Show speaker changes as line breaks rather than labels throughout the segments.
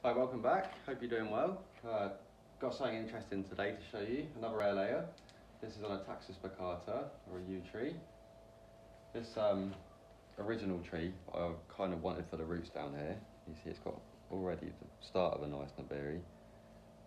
Hi, welcome back. Hope you're doing well. Got something interesting today to show you. Another air layer. This is on a Taxus baccata, or a yew tree. This original tree I kind of wanted for the roots down here. You see it's got already the start of a nice naberi.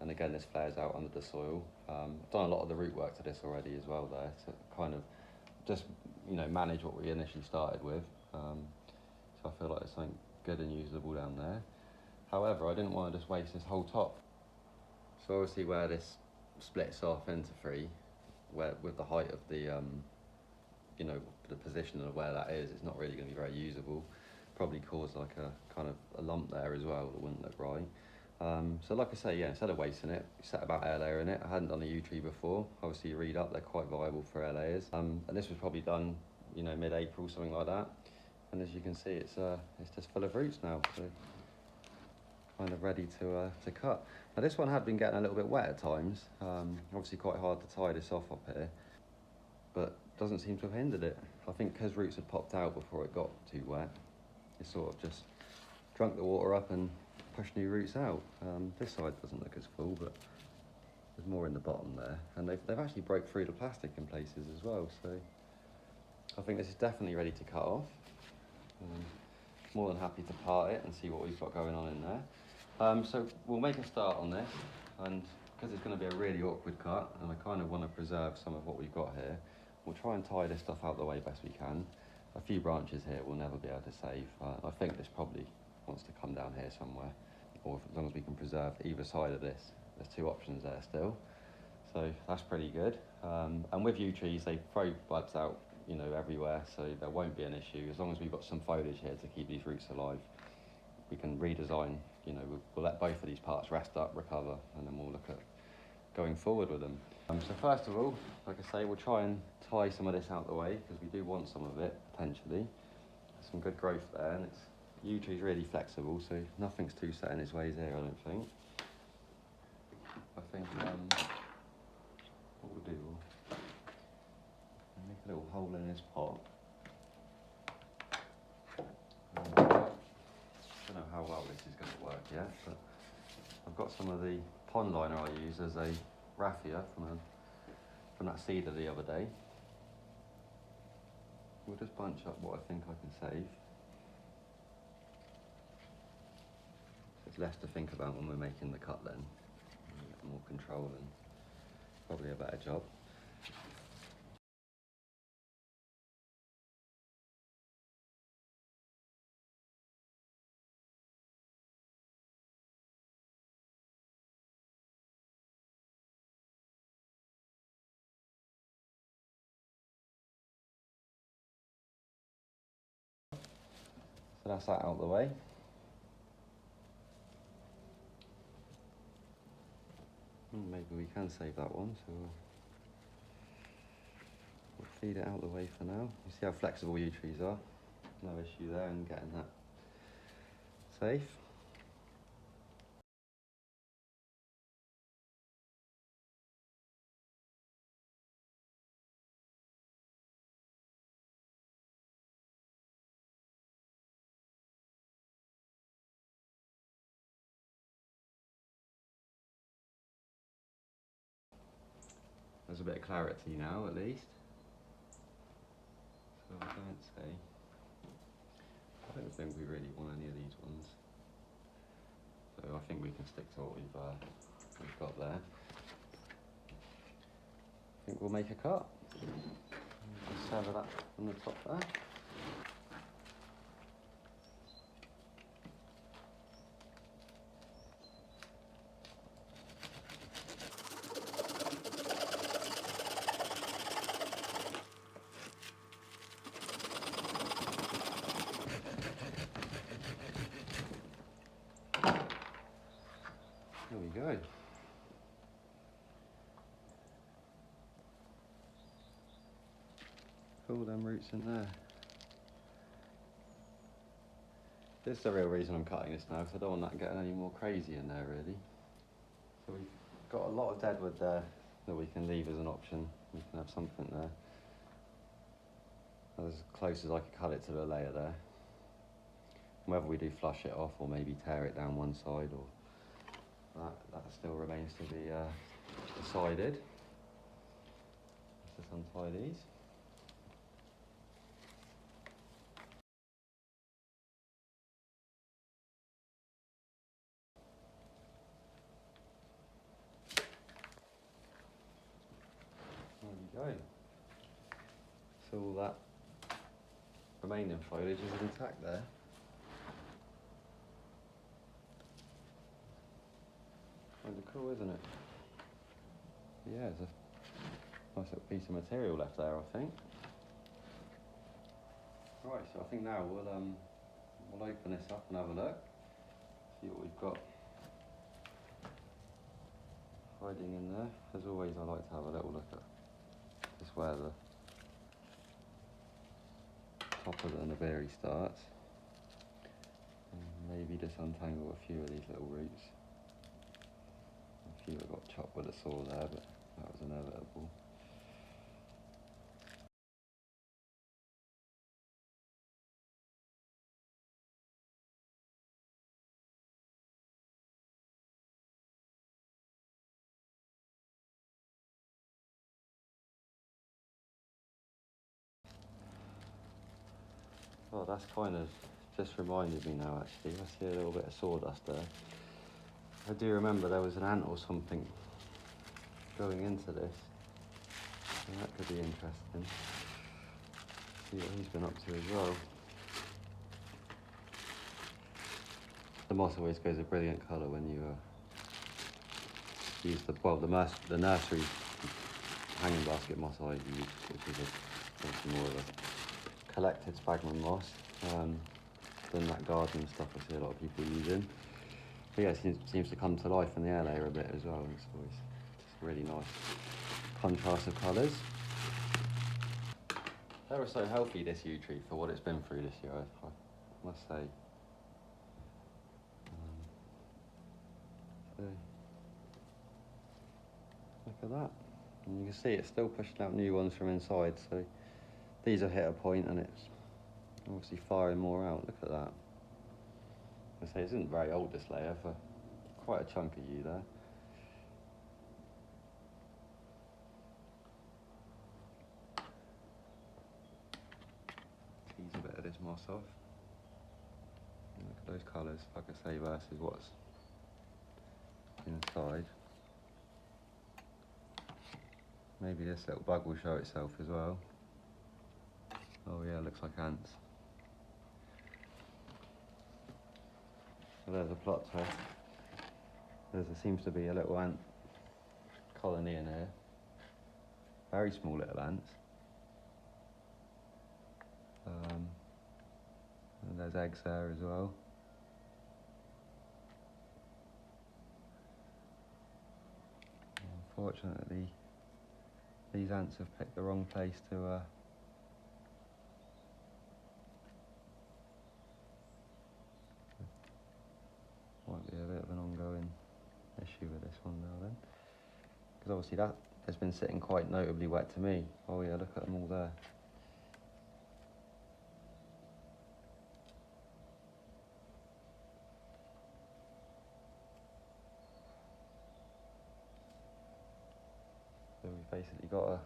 And again, this flares out under the soil. I've done a lot of the root work to this already as well there, to kind of just, manage what we initially started with. So I feel like there's something good and usable down there. However, I didn't want to just waste this whole top. So obviously where this splits off into three, where with the height of the, the position of where that is, it's not really going to be very usable. Probably cause like a kind of a lump there as well that wouldn't look right. So like I say, yeah, instead of wasting it, we set about air layering it. I hadn't done a yew tree before. Obviously you read up, they're quite viable for air layers. And this was probably done, mid-April, something like that. And as you can see, it's just full of roots now. So kind of ready to cut. Now this one had been getting a little bit wet at times. Obviously quite hard to tie this off up here, but doesn't seem to have hindered it. I think because roots had popped out before it got too wet, it sort of just drunk the water up and pushed new roots out. This side doesn't look as full, but there's more in the bottom there. And they've actually broke through the plastic in places as well, so I think this is definitely ready to cut off. More than happy to part it and see what we've got going on in there. So we'll make a start on this, and because it's going to be a really awkward cut and I kind of want to preserve some of what we've got here, we'll try and tie this stuff out the way best we can. A few branches here we'll never be able to save. I think this probably wants to come down here somewhere, or as long as we can preserve either side of this. There's two options there still, so that's pretty good. And with yew trees, they throw buds out everywhere, so there won't be an issue. As long as we've got some foliage here to keep these roots alive, we can redesign, we'll let both of these parts rest up, recover, and then we'll look at going forward with them. So first of all, like I say, we'll try and tie some of this out the way, because we do want some of it, potentially. Some good growth there, and yew tree's really flexible, so nothing's too set in its ways here, I don't think. I think what we'll do, we'll make a little hole in this pot. I don't know how well this is going to work yet, but I've got some of the pond liner I use as a raffia from that seeder the other day. We'll just bunch up what I think I can save. It's less to think about when we're making the cut then. We get more control and probably a better job. So that's that out of the way. Maybe we can save that one, so we'll feed it out of the way for now. You see how flexible yew trees are. No issue there in getting that safe. There's a bit of clarity now, at least. So I don't think we really want any of these ones. So I think we can stick to what we've got there. I think we'll make a cut. Just sever that from the top there. There we go. Pull them roots in there. This is the real reason I'm cutting this now, because I don't want that getting any more crazy in there, really. So we've got a lot of deadwood there that we can leave as an option. We can have something there. As close as I can cut it to the layer there. Whether we do flush it off or maybe tear it down one side or that still remains to be decided. Let's just untie these. There we go. So all that remaining foliage is intact there. Kind of cool, isn't it? Yeah, there's a nice little piece of material left there, I think. Right, so I think now we'll open this up and have a look. See what we've got hiding in there. As always, I like to have a little look at just where the top of the naviri starts. And maybe just untangle a few of these little roots. A few have got chopped with a saw there, but that was inevitable. Well, that's kind of just reminded me now, actually. I see a little bit of sawdust there. I do remember there was an ant or something going into this. And that could be interesting. See what he's been up to as well. The moss always goes a brilliant colour when you use the nursery hanging basket moss I use, which is obviously more of a collected sphagnum moss than that garden stuff I see a lot of people using. But yeah, it seems to come to life in the air layer a bit as well. It's always just a really nice contrast of colours. They were so healthy, this yew tree, for what it's been through this year, I must say. So, look at that. And you can see it's still pushing out new ones from inside, so these have hit a point and it's obviously firing more out. Look at that. I say it isn't very old, this layer, for quite a chunk of yew there. Tease a bit of this moss off. And look at those colours, like I say, versus what's inside. Maybe this little bug will show itself as well. Oh yeah, looks like ants. So there's a plot test. There seems to be a little ant colony in here. Very small little ants. And there's eggs there as well. Unfortunately, these ants have picked the wrong place to might be a bit of an ongoing issue with this one now then. Because obviously that has been sitting quite notably wet to me. Oh yeah, look at them all there. So we've basically got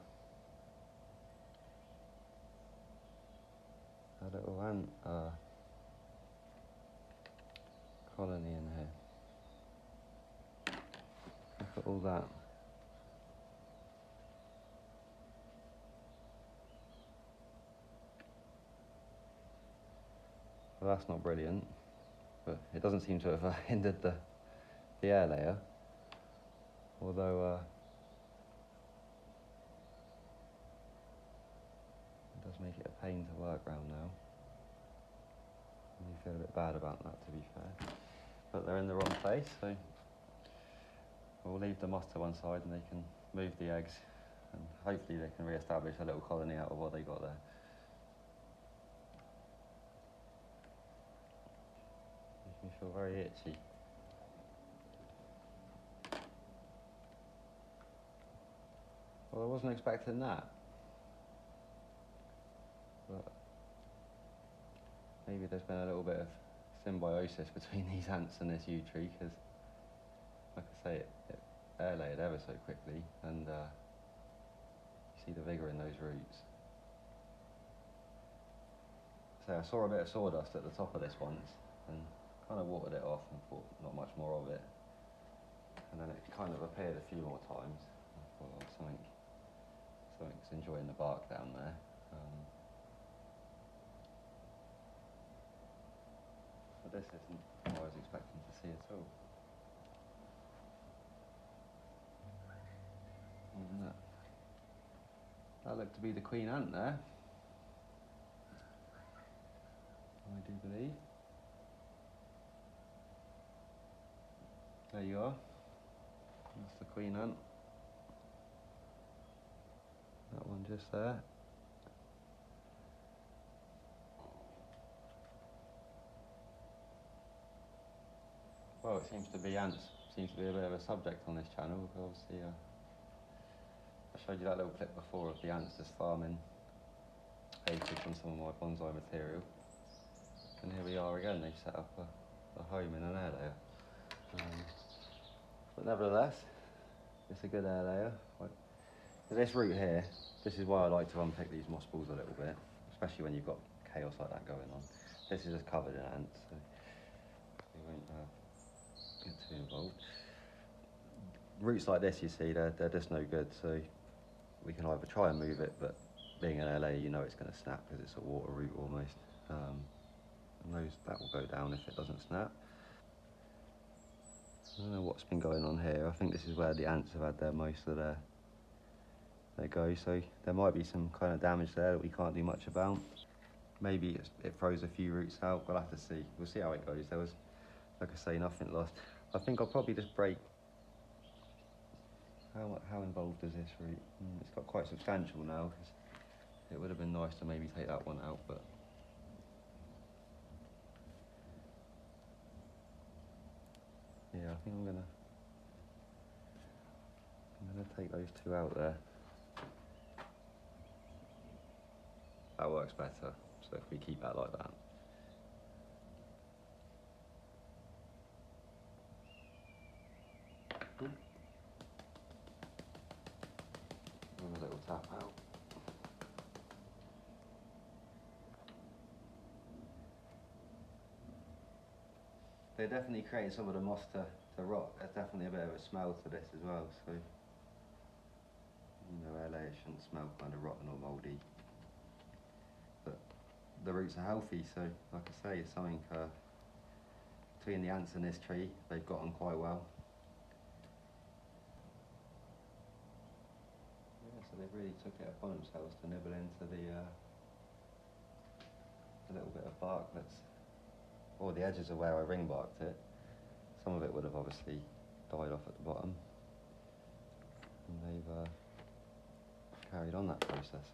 a little ant colony in here. Look at all that. Well, that's not brilliant, but it doesn't seem to have hindered the air layer, although it does make it a pain to work around now. And you feel a bit bad about that, to be fair. But they're in the wrong place, so we'll leave the moss to one side and they can move the eggs, and hopefully they can re-establish a little colony out of what they got there. Makes me feel very itchy. Well, I wasn't expecting that. But maybe there's been a little bit of symbiosis between these ants and this yew tree, because like I say, it air-layered ever so quickly, and you see the vigour in those roots. So I saw a bit of sawdust at the top of this once, and kind of watered it off and thought not much more of it. And then it kind of appeared a few more times. I thought, oh, something's enjoying the bark down there. But this isn't what I was expecting to see at all. And that looked to be the queen ant there, I do believe. There you are. That's the queen ant. That one just there. Well, it seems to be ants. Seems to be a bit of a subject on this channel. Obviously, I showed you that little clip before of the ants just farming acreage on some of my bonsai material. And here we are again. They've set up a home in an air layer. But nevertheless, it's a good air layer. This route here, this is why I like to unpick these moss balls a little bit, especially when you've got chaos like that going on. This is just covered in ants, so we won't get too involved. Roots like this, you see, they're just no good, so we can either try and move it, but being an air layer, you know it's going to snap because it's a water root almost. And that will go down if it doesn't snap. I don't know what's been going on here. I think this is where the ants have had most of their go, so there might be some kind of damage there that we can't do much about. Maybe it throws a few roots out. We'll have to see. We'll see how it goes. There was, like I say, nothing lost. I think I'll probably just break. How involved is this root? It's got quite substantial now, because it would have been nice to maybe take that one out, but yeah, I think I'm gonna take those two out there. That works better, so if we keep that like that. And a little tap out. They definitely create some of the moss to rot. There's definitely a bit of a smell to this as well, so air layers shouldn't smell kind of rotten or mouldy. But the roots are healthy, so like I say, it's something between the ants and this tree, they've got on quite well. Yeah, so they really took it upon themselves to nibble into the little bit of bark or the edges of where I ring barked it. Some of it would have obviously died off at the bottom, and they've carried on that process.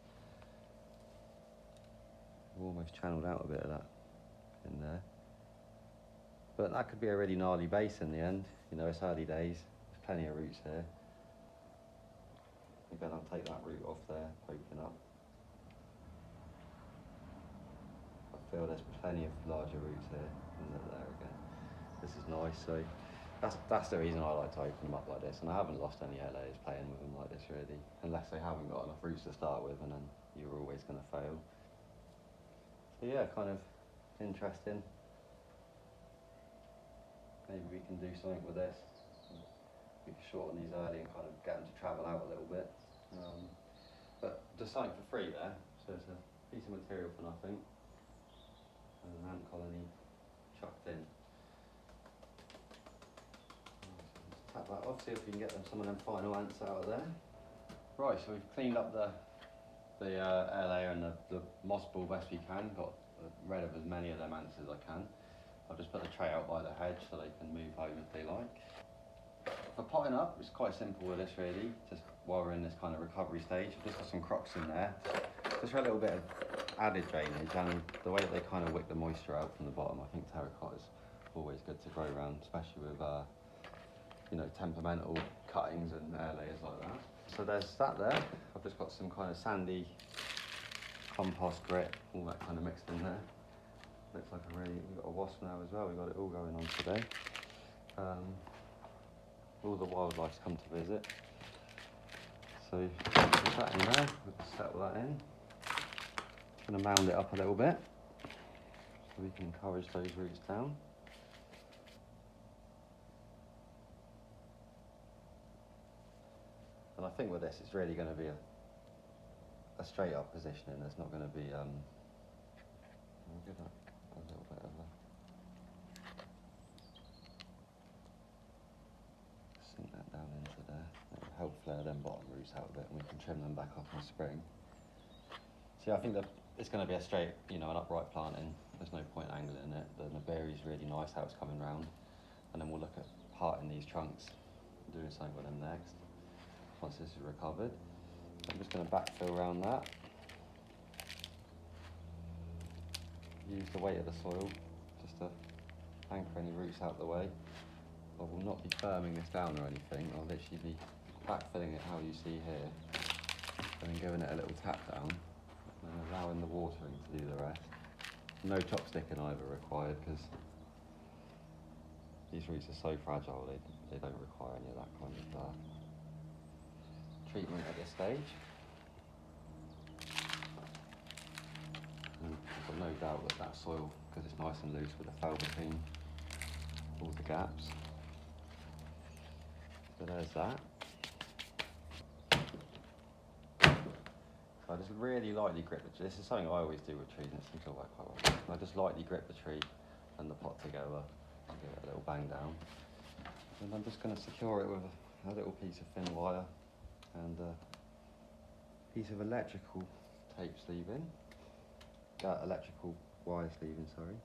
I've almost channeled out a bit of that in there. But that could be a really gnarly base in the end. You know, it's early days, there's plenty of roots here. Again, I'll take that root off there, poking up. I feel there's plenty of larger roots here, and they're there again. This is nice, so that's the reason I like to open them up like this, and I haven't lost any air layers playing with them like this really, unless they haven't got enough roots to start with, and then you're always going to fail. So yeah, kind of interesting. Maybe we can do something with this. We can shorten these early and kind of get them to travel out a little bit. But just something for free there, so it's a piece of material for nothing, and an ant colony chucked in. Tap that off, see if we can get some of them final ants out of there. Right, so we've cleaned up the air layer and the moss ball best we can, got rid of as many of them ants as I can. I've just put the tray out by the hedge so they can move home if they like. For potting up, it's quite simple with this really, just while we're in this kind of recovery stage. I've just got some crocks in there, just for a little bit of added drainage, and the way that they kind of wick the moisture out from the bottom. I think terracotta is always good to grow around, especially with you know, temperamental cuttings and air layers like that. So there's that there. I've just got some kind of sandy compost grit, all that kind of mixed in there. Looks like we've got a wasp now as well. We've got it all going on today. all the wildlife come to visit. So put that in there, we'll just settle that in. Just going to mound it up a little bit so we can encourage those roots down. And I think with this it's really going to be a straight up positioning. There's not going to be I'll give that a little bit of a sink that down into there. It will help flare them bottom roots out a bit, and we can trim them back up in spring. So yeah, I think that it's going to be a straight, an upright planting. There's no point angling it. The berry is really nice how it's coming round, and then we'll look at parting these trunks, doing something with them next once this is recovered. I'm just going to backfill around that. Use the weight of the soil just to anchor any roots out the way. I will not be firming this down or anything. I'll literally be backfilling it how you see here, and then giving it a little tap down and allowing the watering to do the rest. No top sticking either required, because these roots are so fragile they don't require any of that kind of treatment at this stage. And I've got no doubt that soil, because it's nice and loose, would have fell between all the gaps. So there's that. So I just really lightly grip the tree. This is something I always do with trees, and it seems to work quite well. I just lightly grip the tree and the pot together and give it a little bang down. And I'm just going to secure it with a little piece of thin wire and a piece of electrical tape sleeving. Electrical wire sleeving, sorry.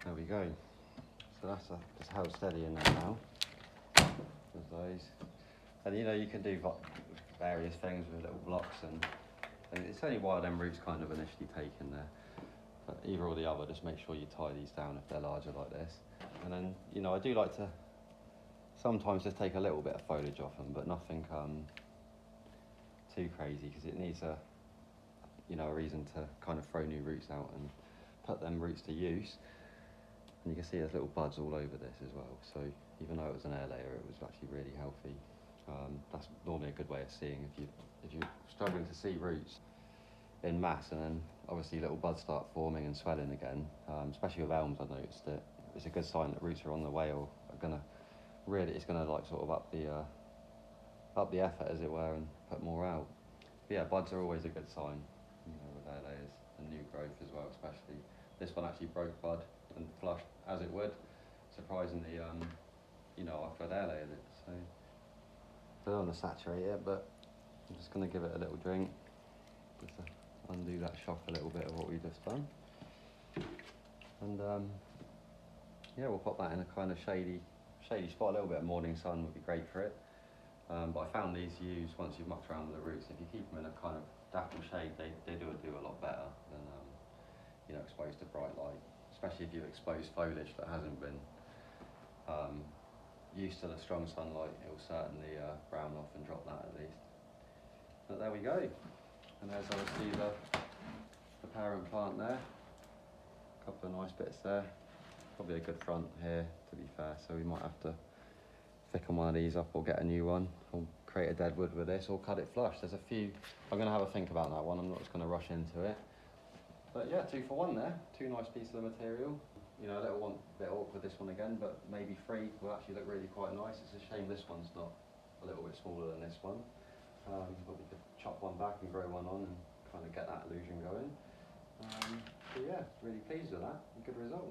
There we go. So that's just held steady in there now. There's those. And you can do various things with little blocks, and it's only why them roots kind of initially taken there. But either or the other, just make sure you tie these down if they're larger like this. And then, I do like to sometimes just take a little bit of foliage off them, but nothing too crazy, because it needs a reason to kind of throw new roots out and put them roots to use. And you can see there's little buds all over this as well. So even though it was an air layer, it was actually really healthy. That's normally a good way of seeing if you're struggling to see roots in mass, and then obviously little buds start forming and swelling again. Especially with elms, I've noticed it. It's a good sign that roots are on the way, or are gonna it's gonna like sort of up the effort, as it were, and put more out. But yeah, buds are always a good sign, with air layers, and new growth as well, especially. This one actually broke bud and flushed as it would, surprisingly, after I'd air layered it. So I don't want to saturate it, but I'm just going to give it a little drink, just to undo that shock a little bit of what we've just done. And yeah, we'll pop that in a kind of shady spot. A little bit of morning sun would be great for it. But I found these use, once you've mucked around with the roots, if you keep them in a kind of dapple shade, they do a lot better than exposed to bright light. Especially if you've exposed foliage that hasn't been used to the strong sunlight, it will certainly brown off and drop that at least. But there we go. And there's obviously the parent plant there. A couple of nice bits there. Probably a good front here, to be fair, so we might have to thicken one of these up or get a new one, or create a dead wood with this, or cut it flush. There's a few, I'm going to have a think about that one. I'm not just going to rush into it. But yeah, 2 for 1 there. 2 nice pieces of material. A little one, a bit awkward this one again, but maybe 3 will actually look really quite nice. It's a shame this one's not a little bit smaller than this one. But we could chop one back and grow one on and kind of get that illusion going. So yeah, really pleased with that. A good result.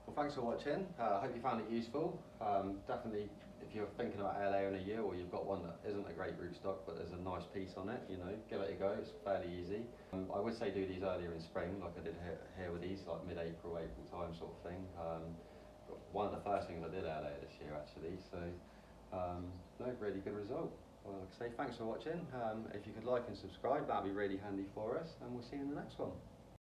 Well, thanks for watching. I hope you found it useful. Definitely, if you're thinking about air layer in a year, or you've got one that isn't a great rootstock, but there's a nice piece on it, give it a go. It's fairly easy. I would say do these earlier in spring, like I did here with these, like mid-April, April time sort of thing. one of the first things I did airlayer this year actually, so no, really good result. Well, like I say, thanks for watching. If you could like and subscribe, that'd be really handy for us, and we'll see you in the next one.